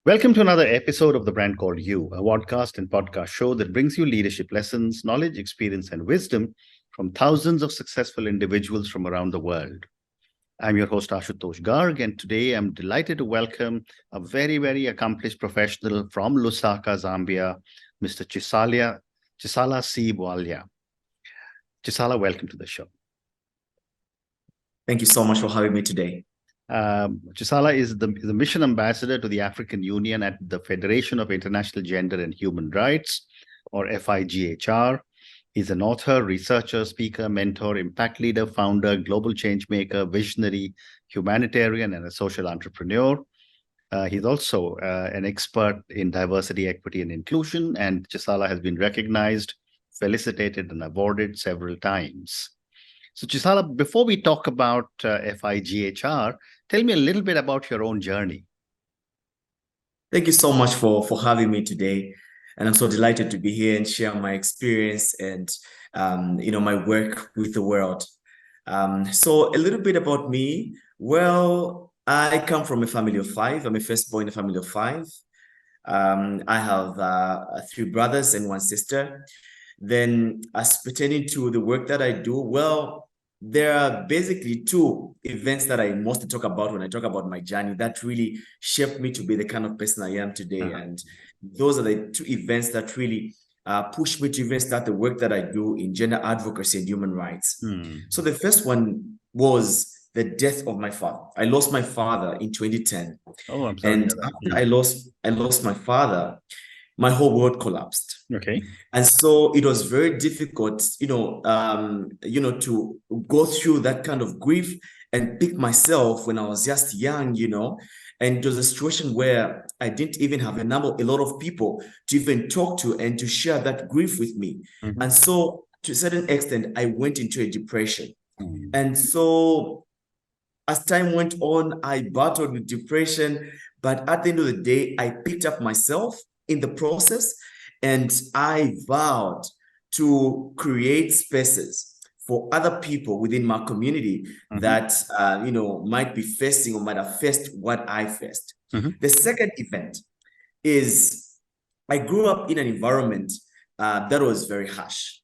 Welcome to another episode of The Brand Called You, a podcast and podcast show that brings you leadership lessons, knowledge, experience, and wisdom from thousands of successful individuals from around the world. I'm your host, Ashutosh Garg, and today I'm delighted to welcome a very, very accomplished professional from Lusaka, Zambia, Mr. Chisala C. Bwalya. Chisala, welcome to the show. Thank you so much for having me today. Chisala is the mission ambassador to the African Union at the Federation of International Gender and Human Rights, or FIGHR. He's an author, researcher, speaker, mentor, impact leader, founder, global change maker, visionary, humanitarian, and a social entrepreneur. He's also an expert in diversity, equity, and inclusion, and Chisala has been recognized, felicitated, and awarded several times. So Chisala, before we talk about FIGHR, tell me a little bit about your own journey. Thank you so much for having me today. And I'm so delighted to be here and share my experience and, my work with the world. So a little bit about me. Well, I come from a family of five. I'm a firstborn in a family of five. I have 3 brothers and 1 sister. Then as pertaining to the work that I do, well, there are basically 2 events that I mostly talk about when I talk about my journey that really shaped me to be the kind of person I am today. And those are the 2 events that really pushed me to even start the work that I do in gender advocacy and human rights. So the first one was the death of my father. I lost my father in 2010. Oh, I'm sorry. And after I lost my father, my whole world collapsed. Okay. And so it was very difficult, to go through that kind of grief and pick myself when I was just young, and it was a situation where I didn't even have a lot of people to even talk to and to share that grief with me. And so to a certain extent, I went into a depression. And so as time went on, I battled with depression, but at the end of the day, I picked up myself in the process, and I vowed to create spaces for other people within my community that, might be facing or might have faced what I faced. The second event is I grew up in an environment that was very harsh.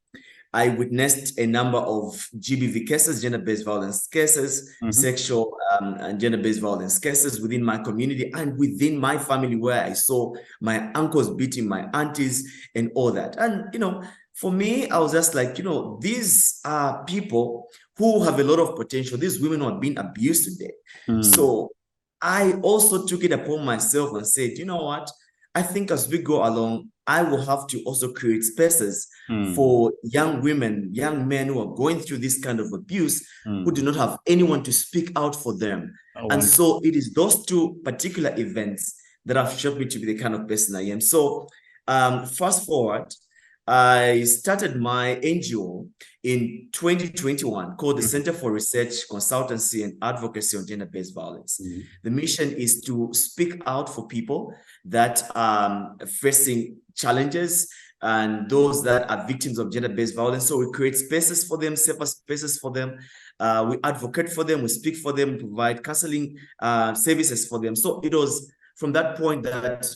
I witnessed a number of GBV cases, gender-based violence cases, sexual and gender-based violence cases within my community and within my family, where I saw my uncles beating my aunties and all that. And, for me, I was just like, these are people who have a lot of potential. These women who are being abused today. So I also took it upon myself and said, you know what? I think as we go along, I will have to also create spaces for young women, young men who are going through this kind of abuse, who do not have anyone to speak out for them. And so it is those 2 particular events that have shaped me to be the kind of person I am. So fast forward, I started my NGO in 2021 called the Center for Research, Consultancy and Advocacy on Gender-Based Violence. The mission is to speak out for people that are facing challenges and those that are victims of gender-based violence. So we create spaces for them, safer spaces for them. We advocate for them, we speak for them, provide counseling services for them. So it was from that point that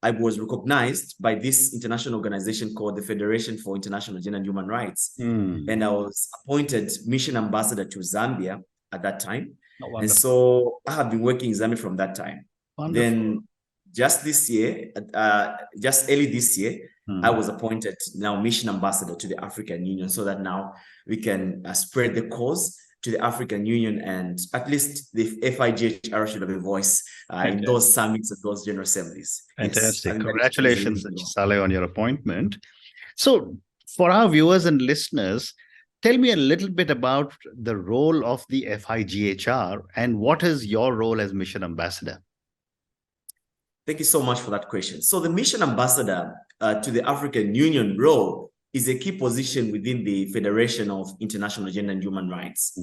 I was recognized by this international organization called the Federation for International Gender and Human Rights. And I was appointed mission ambassador to Zambia at that time. And so I have been working in Zambia from that time. Wonderful. Then just early this year, I was appointed now mission ambassador to the African Union, so that now we can spread the cause to the African Union, and at least the FIGHR should have a voice in those summits and those general assemblies. Fantastic. Yes. Congratulations, Chisala, on your appointment. So for our viewers and listeners, tell me a little bit about the role of the FIGHR and what is your role as mission ambassador? Thank you so much for that question. So the mission ambassador to the African Union role is a key position within the Federation of International Gender and Human Rights.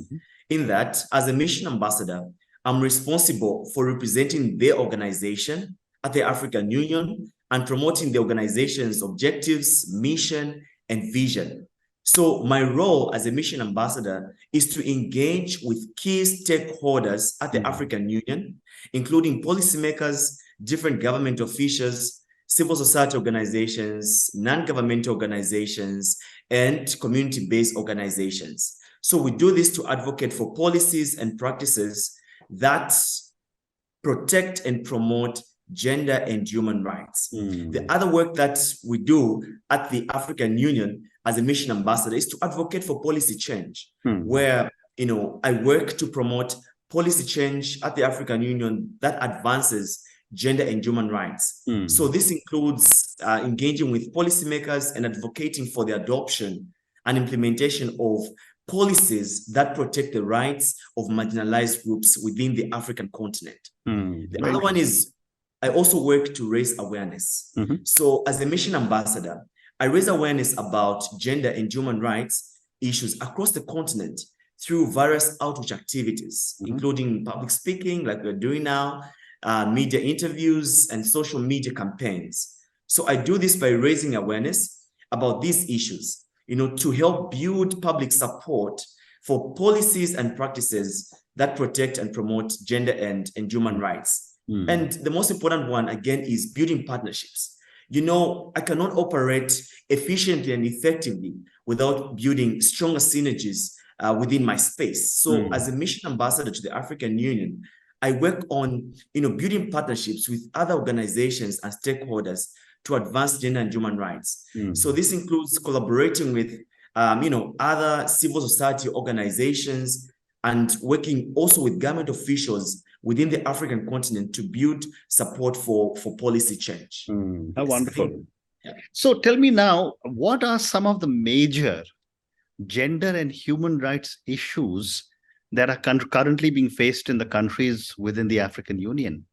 In that, as a mission ambassador, I'm responsible for representing their organization at the African Union and promoting the organization's objectives, mission, and vision. So my role as a mission ambassador is to engage with key stakeholders at the African Union, including policymakers, different government officials, civil society organizations, non-governmental organizations, and community-based organizations. So we do this to advocate for policies and practices that protect and promote gender and human rights. The other work that we do at the African Union as a mission ambassador is to advocate for policy change, where I work to promote policy change at the African Union that advances gender and human rights. So this includes engaging with policymakers and advocating for the adoption and implementation of policies that protect the rights of marginalized groups within the African continent. The other one is I also work to raise awareness. So as a mission ambassador, I raise awareness about gender and human rights issues across the continent through various outreach activities, including public speaking, like we're doing now, media interviews, and social media campaigns. So I do this by raising awareness about these issues, to help build public support for policies and practices that protect and promote gender and human rights. And the most important one, again, is building partnerships. I cannot operate efficiently and effectively without building stronger synergies within my space. So as a mission ambassador to the African Union, I work on building partnerships with other organizations and stakeholders to advance gender and human rights. So this includes collaborating with other civil society organizations and working also with government officials within the African continent to build support for policy change. How wonderful. Yeah. So tell me now, what are some of the major gender and human rights issues that are currently being faced in the countries within the African Union?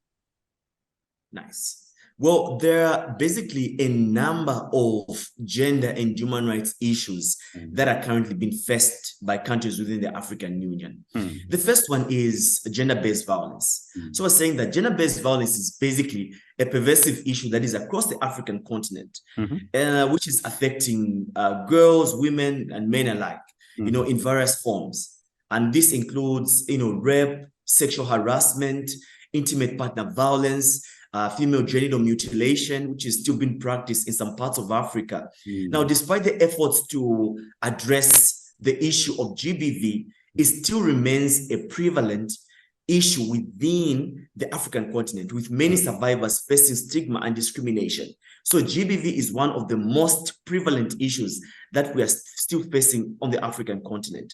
Nice. Well, there are basically a number of gender and human rights issues that are currently being faced by countries within the African Union. The first one is gender-based violence. So we're saying that gender-based violence is basically a pervasive issue that is across the African continent, which is affecting girls, women, and men alike, in various forms. And this includes, rape, sexual harassment, intimate partner violence, female genital mutilation, which is still being practiced in some parts of Africa. Now, despite the efforts to address the issue of GBV, it still remains a prevalent issue within the African continent, with many survivors facing stigma and discrimination. So GBV is one of the most prevalent issues that we are still facing on the African continent.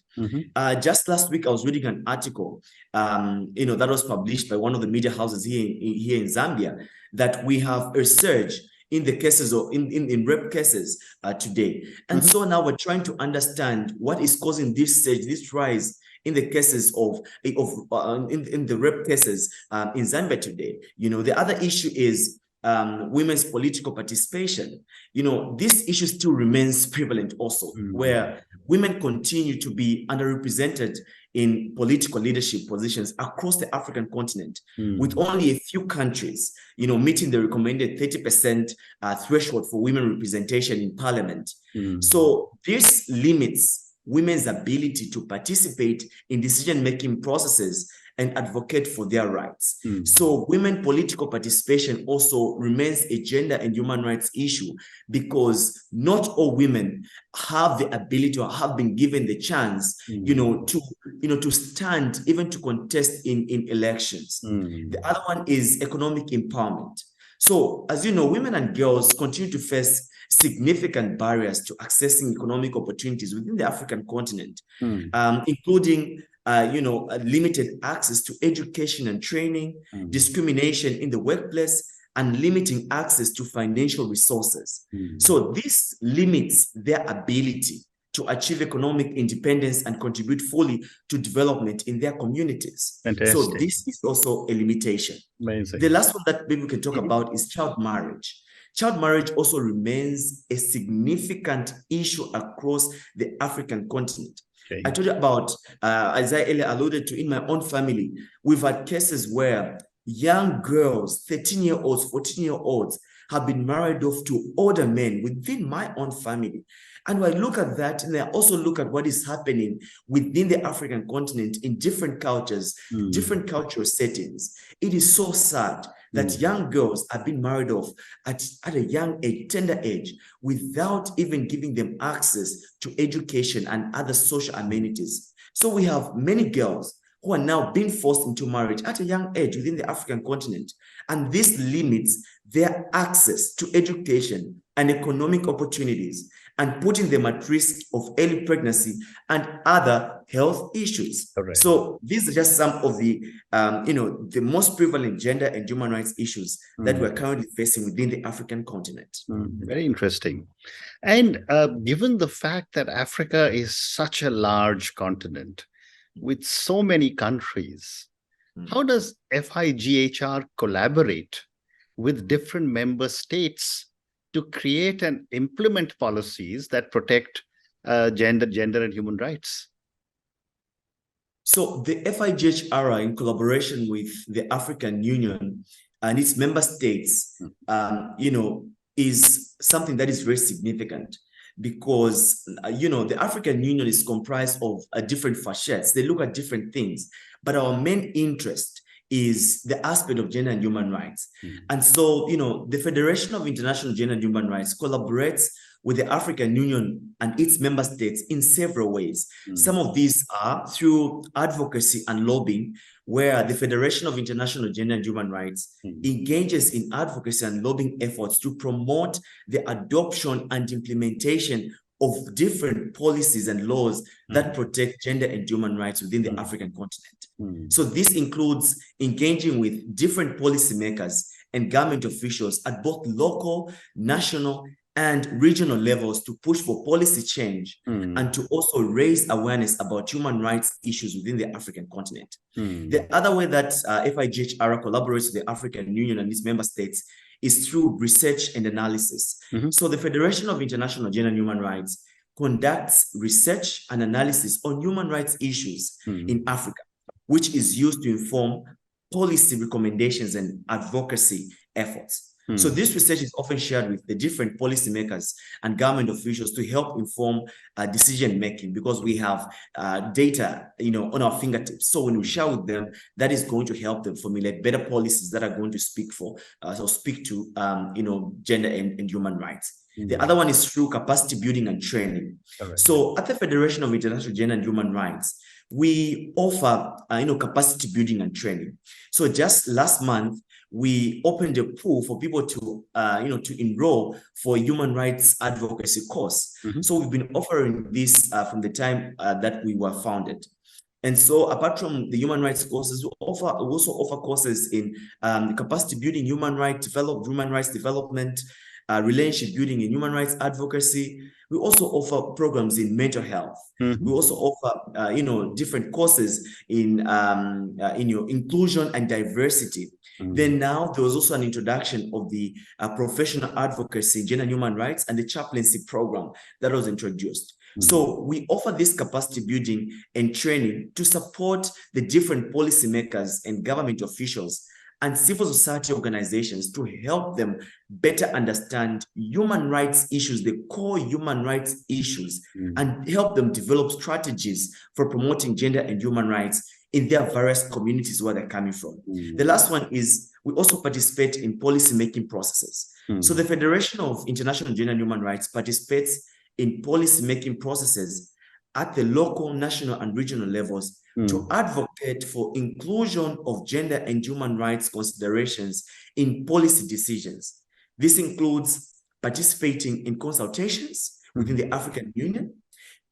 Just last week, I was reading an article, that was published by one of the media houses here in Zambia, that we have a surge in the cases of in rape cases today. And so now we're trying to understand what is causing this surge, this rise in the cases in the rape cases in Zambia today. The other issue is women's political participation. This issue still remains prevalent also, where women continue to be underrepresented in political leadership positions across the African continent, with only a few countries, meeting the recommended 30% threshold for women representation in parliament. So this limits women's ability to participate in decision-making processes and advocate for their rights. So women political participation also remains a gender and human rights issue, because not all women have the ability or have been given the chance, to stand, even to contest in elections. The other one is economic empowerment. So, as you know, women and girls continue to face significant barriers to accessing economic opportunities within the African continent, including limited access to education and training, discrimination in the workplace, and limiting access to financial resources. So this limits their ability to achieve economic independence and contribute fully to development in their communities. Fantastic. So this is also a limitation. Amazing. The last one that maybe we can talk about is child marriage. Child marriage also remains a significant issue across the African continent. I told you about, as I earlier alluded to, in my own family, we've had cases where young girls, 13-year-olds, 14-year-olds, have been married off to older men within my own family. And when I look at that, and I also look at what is happening within the African continent in different cultures, different cultural settings, it is so sad that young girls are being married off at a young age, tender age, without even giving them access to education and other social amenities. So we have many girls who are now being forced into marriage at a young age within the African continent. And this limits their access to education and economic opportunities, and putting them at risk of early pregnancy and other health issues. Correct. So these are just some of the, the most prevalent gender and human rights issues that we're currently facing within the African continent. Very interesting. And given the fact that Africa is such a large continent with so many countries, how does FIGHR collaborate with different member states to create and implement policies that protect gender and human rights? So the FIGHR, in collaboration with the African Union and its member states, is something that is very significant, because, the African Union is comprised of different facets. They look at different things, but our main interest is the aspect of gender and human rights. And so, the Federation of International Gender and Human Rights collaborates with the African Union and its member states in several ways. Some of these are through advocacy and lobbying, where the Federation of International Gender and Human Rights engages in advocacy and lobbying efforts to promote the adoption and implementation of different policies and laws that protect gender and human rights within the African continent. So this includes engaging with different policymakers and government officials at both local, national, and regional levels to push for policy change and to also raise awareness about human rights issues within the African continent. The other way that FIGHR collaborates with the African Union and its member states is through research and analysis. So the Federation of International Gender and Human Rights conducts research and analysis on human rights issues in Africa, which is used to inform policy recommendations and advocacy efforts. So this research is often shared with the different policymakers and government officials to help inform decision making, because we have data, on our fingertips. So when we share with them, that is going to help them formulate better policies that are going to speak to gender and human rights. The other one is through capacity building and training. So at the Federation of International Gender and Human Rights, we offer capacity building and training. So just last month, we opened a pool for people to enroll for a human rights advocacy course. So we've been offering this from the time that we were founded. And so apart from the human rights courses, we also offer courses in capacity building, human rights development, relationship building and human rights advocacy. We also offer programs in mental health. We also offer, different courses in inclusion and diversity. Then now there was also an introduction of the professional advocacy, gender and human rights, and the chaplaincy program that was introduced. So we offer this capacity building and training to support the different policymakers and government officials and civil society organizations to help them better understand human rights issues, the core human rights issues, and help them develop strategies for promoting gender and human rights in their various communities where they're coming from. The last one is we also participate in policy-making processes. So the Federation of International Gender and Human Rights participates in policy-making processes at the local, national, and regional levels to advocate for inclusion of gender and human rights considerations in policy decisions. This includes participating in consultations within the African Union,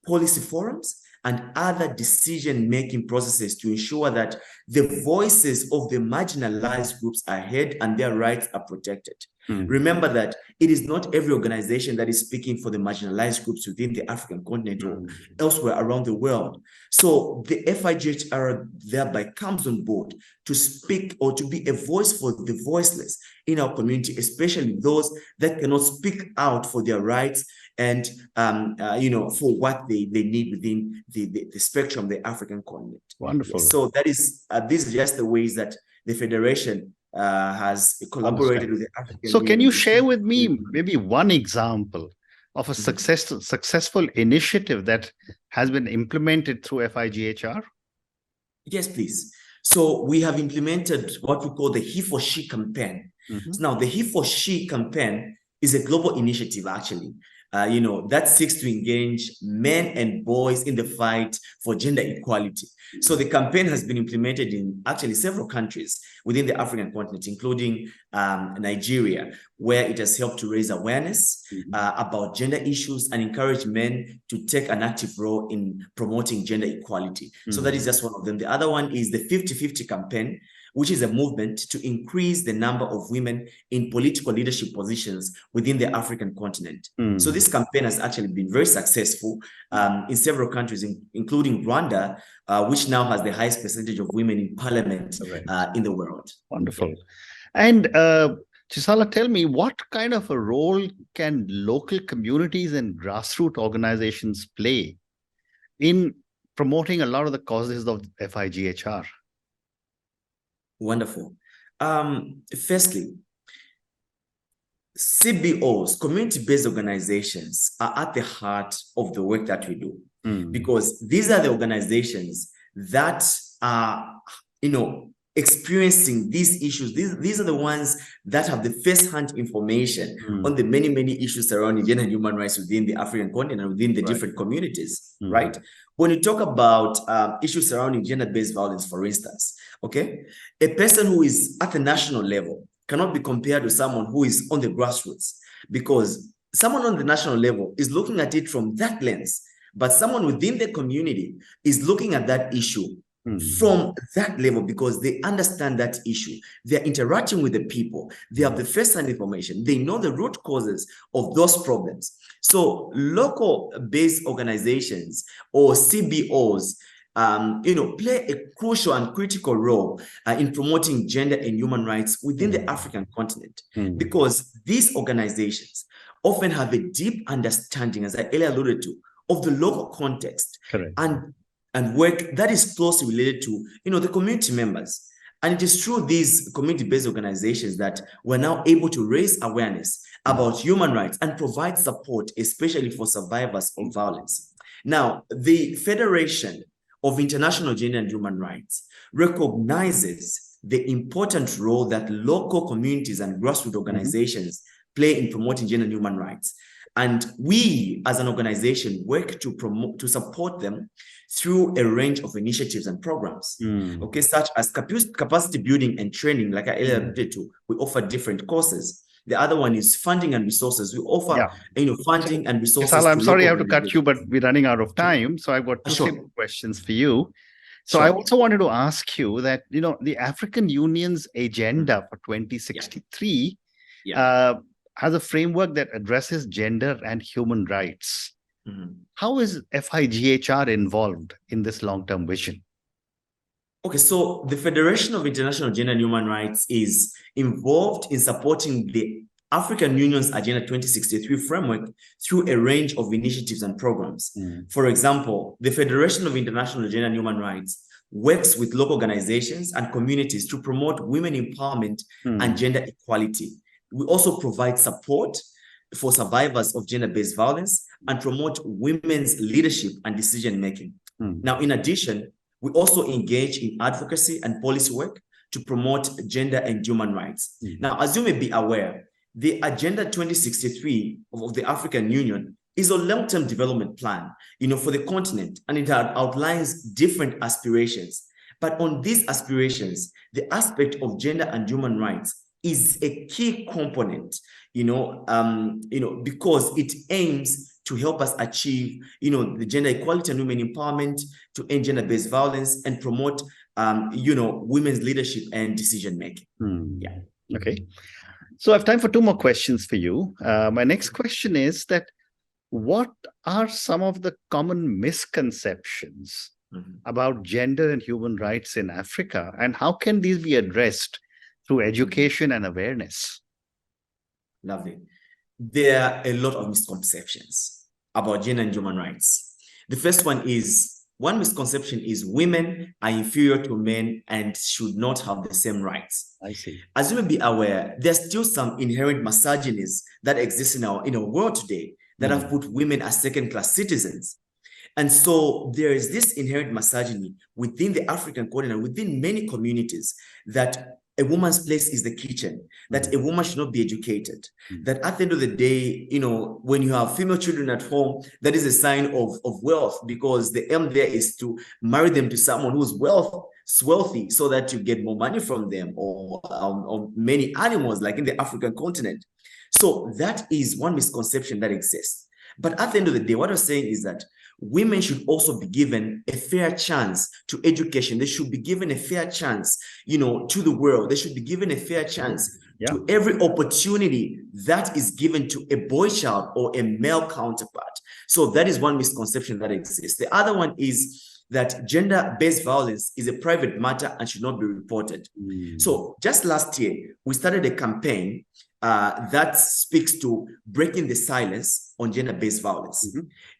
policy forums, and other decision-making processes to ensure that the voices of the marginalized groups are heard and their rights are protected. Remember that it is not every organization that is speaking for the marginalized groups within the African continent or elsewhere around the world. So the FIGHR thereby comes on board to speak or to be a voice for the voiceless in our community, especially those that cannot speak out for their rights and for what they need within the spectrum of the African continent. Wonderful. So that is these are just the ways that the Federation has collaborated with the African So can Union. you share with me maybe one example of a successful initiative that has been implemented through FIGHR? Yes, please. So we have implemented what we call the He for She campaign. So now the He for She campaign is a global initiative, actually, that seeks to engage men and boys in the fight for gender equality. So the campaign has been implemented in actually several countries within the African continent, including Nigeria, where it has helped to raise awareness about gender issues and encourage men to take an active role in promoting gender equality. So that is just one of them. The other one is the 50-50 campaign, which is a movement to increase the number of women in political leadership positions within the African continent. So this campaign has actually been very successful in several countries, including Rwanda, which now has the highest percentage of women in parliament in the world. Wonderful. Yeah. And Chisala, tell me, what kind of a role can local communities and grassroots organizations play in promoting a lot of the causes of FIGHR? Wonderful. Firstly, CBOs, community-based organizations, are at the heart of the work that we do, because these are the organizations that are, experiencing these issues. These are the ones that have the first-hand information on the many, many issues surrounding gender and human rights within the African continent and within the different communities, right? When you talk about issues surrounding gender-based violence, for instance, okay, a person who is at the national level cannot be compared to someone who is on the grassroots, because someone on the national level is looking at it from that lens, but someone within the community is looking at that issue from that level because they understand that issue. They're interacting with the people. They have the first-hand information. They know the root causes of those problems. So local-based organizations or CBOs play a crucial and critical role in promoting gender and human rights within the African continent, because these organizations often have a deep understanding, as I earlier alluded to, of the local context. Correct. And work that is closely related to, the community members. And it is through these community-based organizations that we're now able to raise awareness about human rights and provide support, especially for survivors of violence. Now, the Federation of International Gender and Human Rights recognizes the important role that local communities and grassroots organizations play in promoting gender and human rights. And we, as an organization, work to support them through a range of initiatives and programs, okay, such as capacity building and training, like I earlier alluded to. We offer different courses. The other one is funding and resources. We offer, funding and resources. Chisala, I'm sorry I have to cut you, but we're running out of time. So I've got two simple questions for you. So I also wanted to ask you that, the African Union's agenda for 2063 has a framework that addresses gender and human rights. How is FIGHR involved in this long-term vision? Okay, so the Federation of International Gender and Human Rights is involved in supporting the African Union's Agenda 2063 framework through a range of initiatives and programs. For example, the Federation of International Gender and Human Rights works with local organizations and communities to promote women empowerment and gender equality. We also provide support for survivors of gender-based violence and promote women's leadership and decision-making. Now, in addition, we also engage in advocacy and policy work to promote gender and human rights. Now, as you may be aware, the Agenda 2063 of the African Union is a long-term development plan, for the continent, and it outlines different aspirations. But on these aspirations, the aspect of gender and human rights is a key component, because it aims to help us achieve, the gender equality and women empowerment, to end gender-based violence and promote, women's leadership and decision-making. Okay. So I have time for two more questions for you. My next question is that what are some of the common misconceptions about gender and human rights in Africa, and how can these be addressed through education and awareness? Lovely. There are a lot of misconceptions about gender and human rights. The first one misconception is women are inferior to men and should not have the same rights. I see. As you may be aware, there's still some inherent misogynies that exist in our world today that have put women as second-class citizens. And so there is this inherent misogyny within the African continent, within many communities, that a woman's place is the kitchen, that a woman should not be educated, that at the end of the day, when you have female children at home, that is a sign of wealth, because the aim there is to marry them to someone who's wealthy so that you get more money from them, or many animals like in the African continent. So that is one misconception that exists. But at the end of the day, what I'm saying is that women should also be given a fair chance to education. They should be given a fair chance, to the world. They should be given a fair chance to every opportunity that is given to a boy child or a male counterpart. So that is one misconception that exists. The other one is that gender-based violence is a private matter and should not be reported. So just last year, we started a campaign that speaks to breaking the silence on gender-based violence.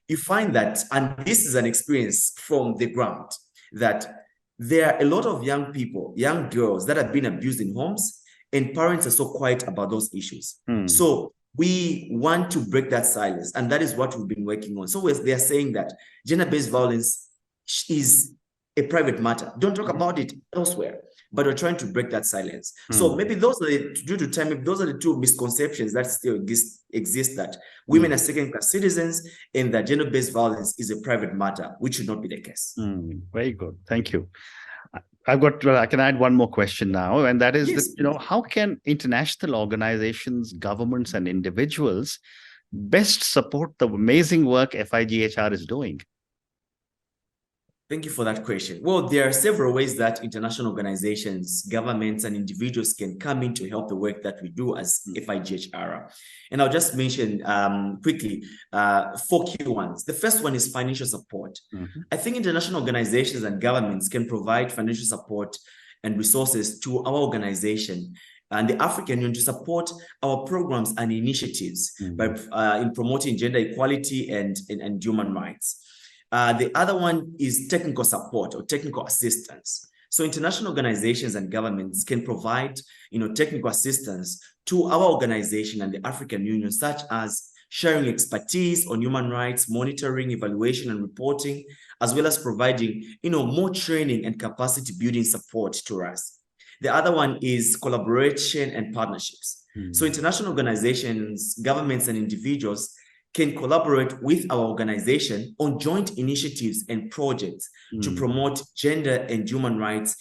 You find that, and this is an experience from the ground, that there are a lot of young people, young girls that have been abused in homes, and parents are so quiet about those issues. So we want to break that silence, and that is what we've been working on. So they are saying that gender-based violence is a private matter. Don't talk about it elsewhere. But we're trying to break that silence. So maybe those are due to time, maybe those are the two misconceptions that still exist, that women are second-class citizens and that gender-based violence is a private matter, which should not be the case. Very good. Thank you. I can add one more question now, and that is, Yes. how can international organizations, governments, and individuals best support the amazing work FIGHR is doing? Thank you for that question. Well, there are several ways that international organizations, governments, and individuals can come in to help the work that we do as FIGHR. And I'll just mention quickly 4 key ones. The first one is financial support. I think international organizations and governments can provide financial support and resources to our organization and the African Union to support our programs and initiatives in promoting gender equality and human rights. The other one is technical support or technical assistance. So international organizations and governments can provide, technical assistance to our organization and the African Union, such as sharing expertise on human rights, monitoring, evaluation, and reporting, as well as providing, more training and capacity building support to us. The other one is collaboration and partnerships. So international organizations, governments, and individuals can collaborate with our organization on joint initiatives and projects to promote gender and human rights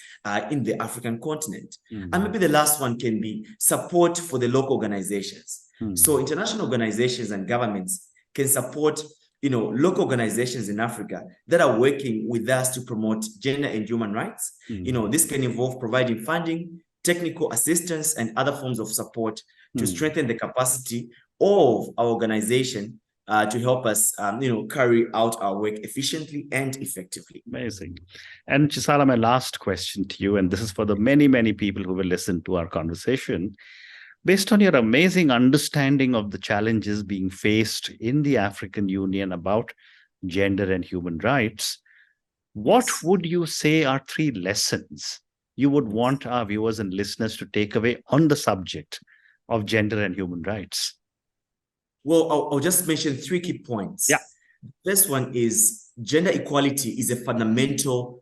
in the African continent. And maybe the last one can be support for the local organizations. So international organizations and governments can support, local organizations in Africa that are working with us to promote gender and human rights. This can involve providing funding, technical assistance, and other forms of support to strengthen the capacity of our organization to help us, carry out our work efficiently and effectively. Amazing. And Chisala, my last question to you, and this is for the many, many people who will listen to our conversation. Based on your amazing understanding of the challenges being faced in the African Union about gender and human rights, what would you say are 3 lessons you would want our viewers and listeners to take away on the subject of gender and human rights? Well, I'll just mention 3 key points. The first one is gender equality is fundamental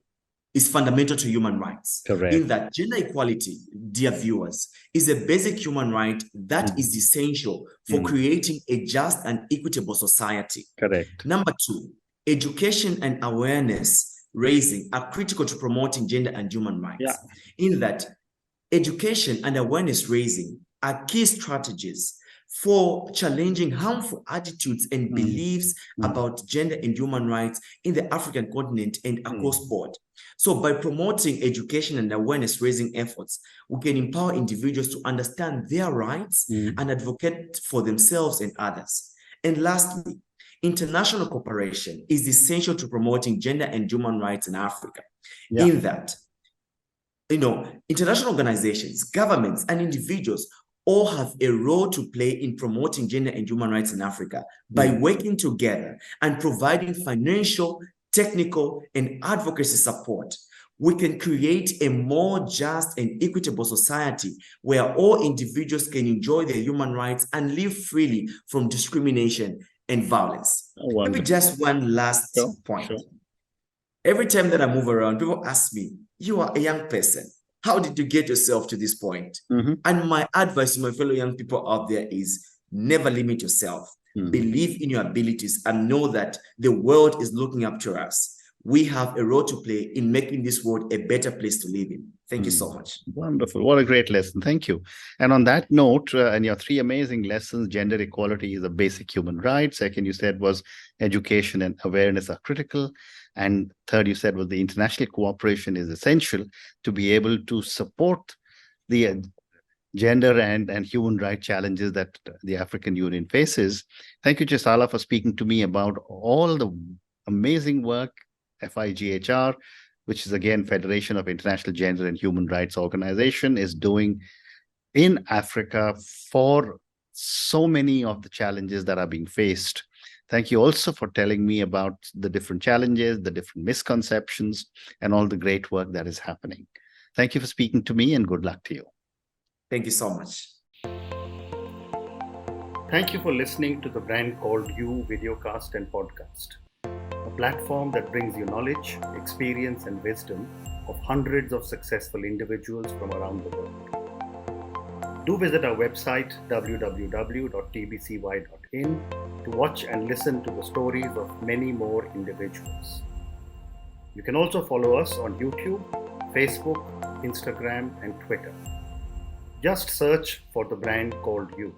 to human rights. Correct. In that gender equality, dear viewers, is a basic human right that is essential for creating a just and equitable society. Correct. Number 2, education and awareness raising are critical to promoting gender and human rights. In that education and awareness raising are key strategies for challenging harmful attitudes and beliefs about gender and human rights in the African continent and across board. So by promoting education and awareness raising efforts, we can empower individuals to understand their rights and advocate for themselves and others. And lastly, international cooperation is essential to promoting gender and human rights in Africa. In that, international organizations, governments, and individuals all have a role to play in promoting gender and human rights in Africa by working together and providing financial, technical, and advocacy support. We can create a more just and equitable society where all individuals can enjoy their human rights and live freely from discrimination and violence. Oh, Maybe wonderful. just one last Sure, point. sure. Every time that I move around, people ask me, you are a young person. How did you get yourself to this point? And my advice to my fellow young people out there is never limit yourself. Believe in your abilities and know that the world is looking up to us. We have a role to play in making this world a better place to live in. Thank you so much. Wonderful. What a great lesson. Thank you. And on that note, and your three amazing lessons, gender equality is a basic human right. Second, you said was education and awareness are critical. And third, you said was the international cooperation is essential to be able to support the gender and human rights challenges that the African Union faces. Thank you, Chisala, for speaking to me about all the amazing work FIGHR, which is again Federation of International Gender and Human Rights Organization, is doing in Africa for so many of the challenges that are being faced. Thank you also for telling me about the different challenges, the different misconceptions, and all the great work that is happening. Thank you for speaking to me, and good luck to you. Thank you so much. Thank you for listening to the Brand Called You videocast and podcast, a platform that brings you knowledge, experience, and wisdom of hundreds of successful individuals from around the world. Do visit our website www.tbcy.in to watch and listen to the stories of many more individuals. You can also follow us on YouTube, Facebook, Instagram, and Twitter. Just search for the Brand Called You.